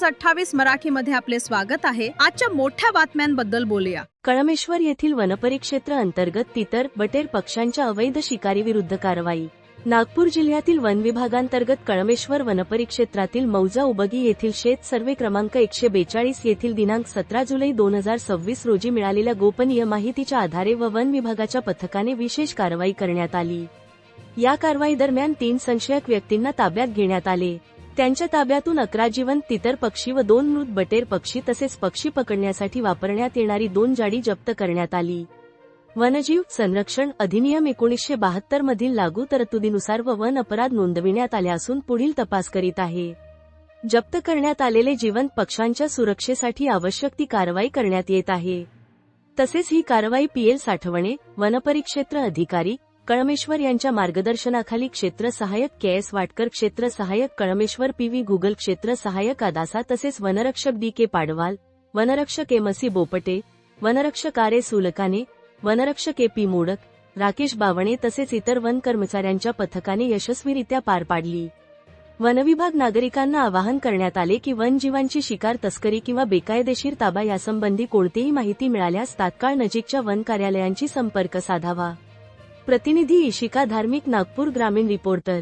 News 28 मराठीमध्ये आपले स्वागत आहे। आजच्या मोठ्या बातम्यांबद्दल बोलूया। कळमेश्वर येथील वनपरिक्षेत्र अंतर्गत तितर बटेर पक्ष्यांच्या अवैध शिकारीविरुद्ध कारवाई। नागपूर जिल्ह्यातील वन विभागांतर्गत कळमेश्वर वनपरिक्षेत्रातील मौजा उबगी येथील शेत सर्वे क्रमांक 142 येथील दिनांक 17 जुलै 2026 रोजी मिळालेल्या गोपनीय माहितीच्या आधारे वन विभागाच्या पथकाने विशेष कारवाई करण्यात आली। या कारवाई दरम्यान 3 संशयित व्यक्तींना ताब्यात घेण्यात आले। त्यांच्या ताब्यातून 11 जिवंत तितर पक्षी व 2 मृत बटेर पक्षी तसेच पक्षी पकडण्यासाठी वापरण्यात येणारी 2 जाळी जप्त करण्यात आली। वन्यजीव संरक्षण अधिनियम 1972 मधील लागू तरतुदीनुसार वन अपराध नोंदविण्यात आले असून पुढील तपास करीत आहे। जप्त करण्यात आलेले जिवंत पक्ष्यांच्या सुरक्षेसाठी आवश्यक ती कारवाई करण्यात येत आहे। तसेच ही कारवाई पीएल साठवणे वनपरिक्षेत्र अधिकारी कळमेश्वर यांच्या मार्गदर्शनाखाली क्षेत्र सहायक केएस वाटकर क्षेत्र सहायक कळमेश्वर पीव्ही गुगल क्षेत्र सहायक आदासा तसेच वनरक्षक डी.के. पाडवाल वनरक्षक एमसी बोपटे वनरक्षक आर.ए. सुलकाने वनरक्षक ए.पी. मोडक राकेश बावणे तसेच इतर वन कर्मचाऱ्यांच्या पथकाने यशस्वीरित्या पार पाडली। वनविभाग नागरिकांना आवाहन करण्यात आले की वन्यजीवांची शिकार तस्करी किंवा बेकायदेशीर ताबा यासंबंधी कोणतीही माहिती मिळाल्यास तात्काळ नजीकच्या वन कार्यालयांशी संपर्क साधावा। प्रतिनिधी इशिका धार्मिक नागपूर ग्रामीण रिपोर्टर।